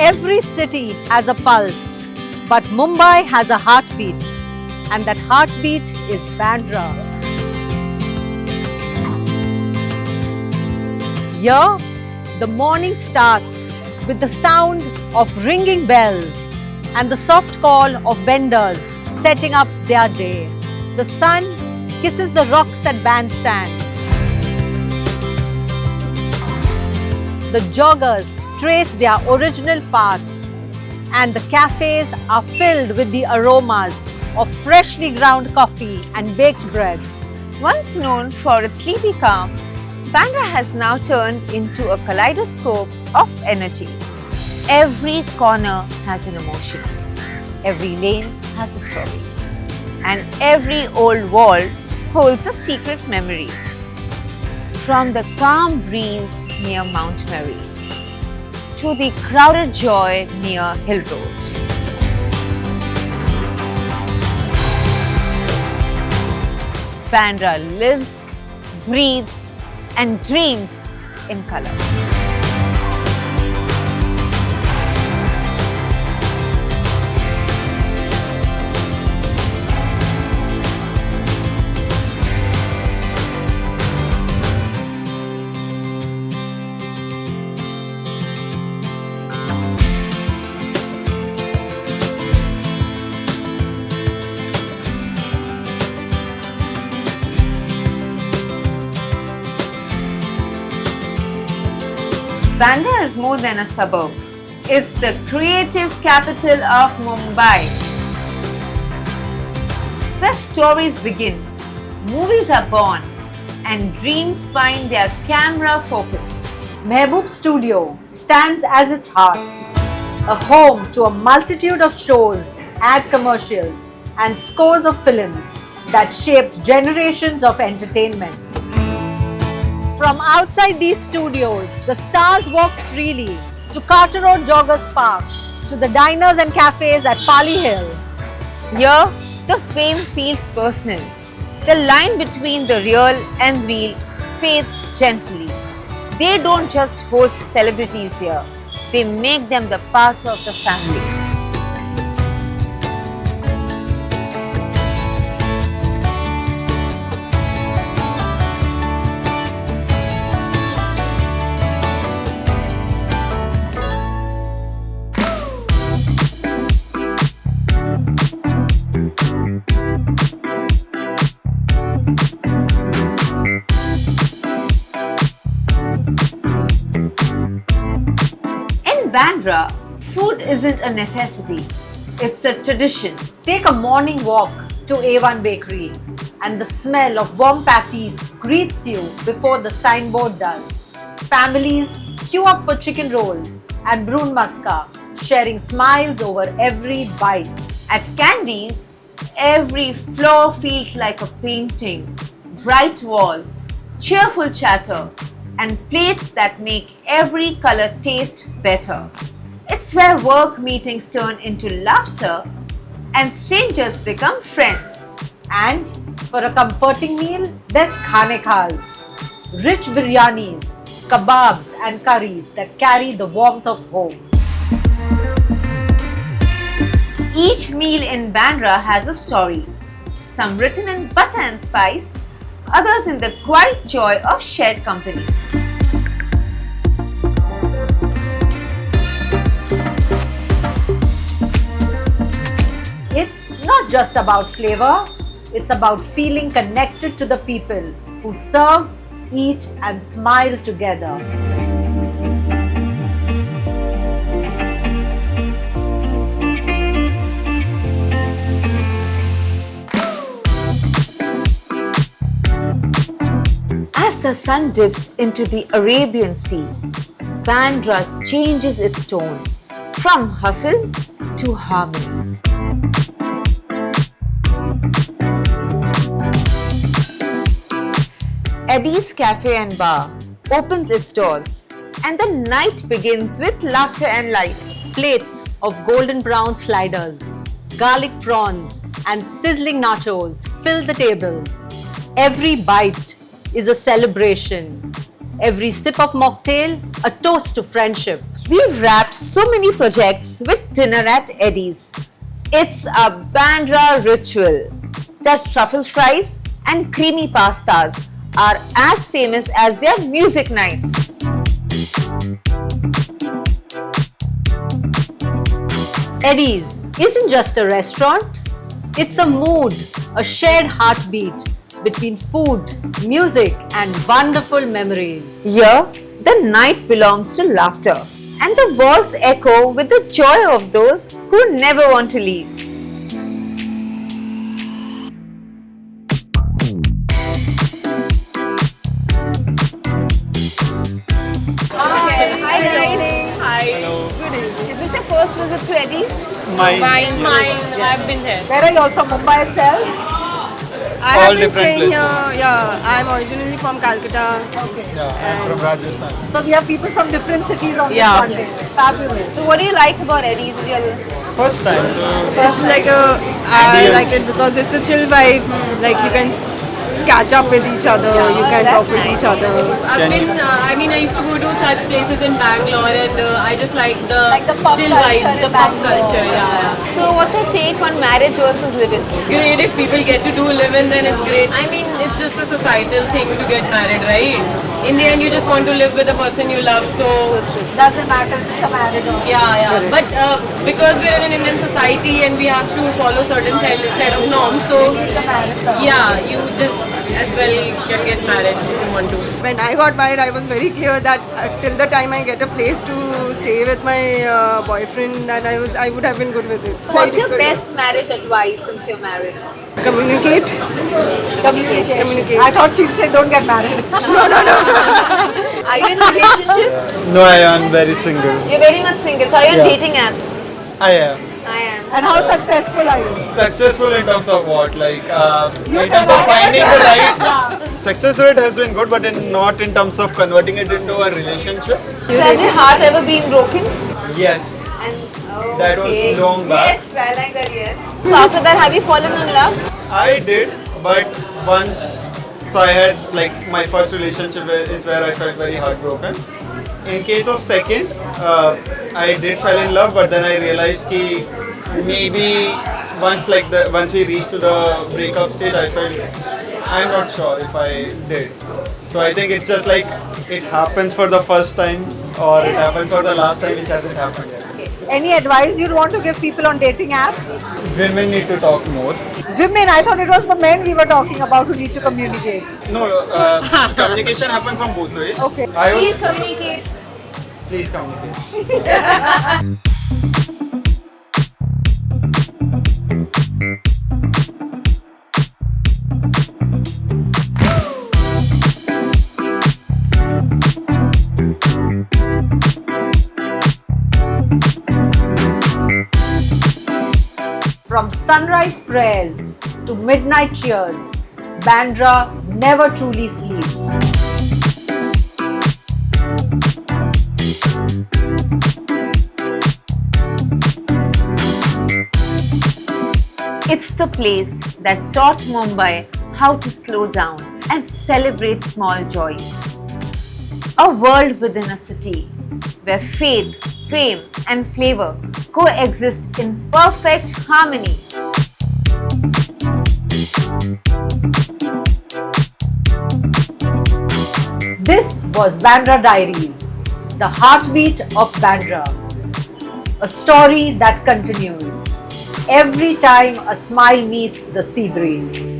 Every city has a pulse, but Mumbai has a heartbeat, and that heartbeat is Bandra. Here, the morning starts with the sound of ringing bells and the soft call of vendors setting up their day. The sun kisses the rocks at Bandstand. The joggers trace their original paths, and the cafes are filled with the aromas of freshly ground coffee and baked breads. Once known for its sleepy calm, Bandra has now turned into a kaleidoscope of energy. Every corner has an emotion, every lane has a story, and every old wall holds a secret memory. From the calm breeze near Mount Mary to the crowded joy near Hill Road. Bandra lives, breathes, and dreams in color. Bandra is more than a suburb. It's the creative capital of Mumbai. Where stories begin, movies are born, and dreams find their camera focus. Mehboob Studio stands as its heart, a home to a multitude of shows, ad commercials, and scores of films that shaped generations of entertainment. From outside these studios, the stars walk freely to Carter Road Joggers Park, to the diners and cafes at Pali Hill. Here, the fame feels personal. The line between the real and real fades gently. They don't just host celebrities here, they make them the part of the family. Bandra, food isn't a necessity, it's a tradition. Take a morning walk to A1 Bakery, and the smell of warm patties greets you before the signboard does. Families queue up for chicken rolls and brun muska, sharing smiles over every bite. At Candies, every floor feels like a painting. Bright walls, cheerful chatter, and plates that make every color taste better. It's where work meetings turn into laughter and strangers become friends. And for a comforting meal, there's Khane Khas, rich biryanis, kebabs and curries that carry the warmth of home. Each meal in Bandra has a story, some written in butter and spice, others in the quiet joy of shared company. It's not just about flavor, it's about feeling connected to the people who serve, eat, and smile together. As the sun dips into the Arabian Sea, Bandra changes its tone from hustle to harmony. Eddie's Cafe and Bar opens its doors, and the night begins with laughter and light. Plates of golden brown sliders, garlic prawns, and sizzling nachos fill the tables. Every bite is a celebration. Every sip of mocktail, a toast to friendship. We've wrapped so many projects with dinner at Eddie's. It's a Bandra ritual. Their truffle fries and creamy pastas are as famous as their music nights. Eddie's isn't just a restaurant, it's a mood, a shared heartbeat between food, music, and wonderful memories. Here, the night belongs to laughter, and the walls echo with the joy of those who never want to leave. Hi guys. Hi. Good evening. Is this your first visit to Eddie's? Mine. I've been there. Where are you all from? Mumbai itself? All I have been different staying places. here. Yeah, I'm originally from Calcutta. Yeah, I'm from Rajasthan. So we have people from different cities on Yeah. this one day. Fabulous. So what do you like about Eddie's? Is your First time, so It's like I like it because it's a chill vibe. Like you can catch up with each other. You can that's talk with nice. each other. I've been, I used to go to such places in Bangalore and I just like the, pub chill culture vibes, in the pub Bangalore. culture, yeah. So what's your take on marriage versus live-in? Great if people get to do live-in, then it's great. I mean, it's just a societal thing to get married, right? In the end, you just want to live with the person you love, so Doesn't matter if it's a marriage or yeah. But because we're in an Indian society and we have to follow certain set of norms, so the marriage. ceremony. yeah, you just as well can get married if you want to. When I got married, I was very clear that till the time I get a place to stay with my boyfriend, and I would have been good with it. What's your best marriage advice since you're married? Communicate. Communicate. I thought she'd say don't get married. Are you in a relationship? no, I am very single. You're very much single. So are you on Yeah. dating apps? I am I am. And how successful are you? successful in terms of what, like in tell terms of us. finding the right. Success rate has been good, but not in terms of converting it into a relationship. So has your heart ever been broken? Yes, And That was long back. Yes, I like that. Yes. So after that, have you fallen in love? I did, but once. So I had like my first relationship is where I felt very heartbroken. In case of second, I did fall in love, but then I realized कि maybe once we reached to the breakup stage, I felt I'm not sure if I did. So I think it's just like it happens for the first time or it happens for the last time, which hasn't happened yet. Any advice you'd want to give people on dating apps? Women need to talk more. Women, I thought it was the men we were talking about who need to communicate. No, communication happens from both ways. Okay. Please communicate. Please communicate. From sunrise prayers to midnight cheers, Bandra never truly sleeps. It's the place that taught Mumbai how to slow down and celebrate small joys. A world within a city where faith, fame, and flavor coexist in perfect harmony. This was Bandra Diaries, the heartbeat of Bandra. A story that continues every time a smile meets the sea breeze.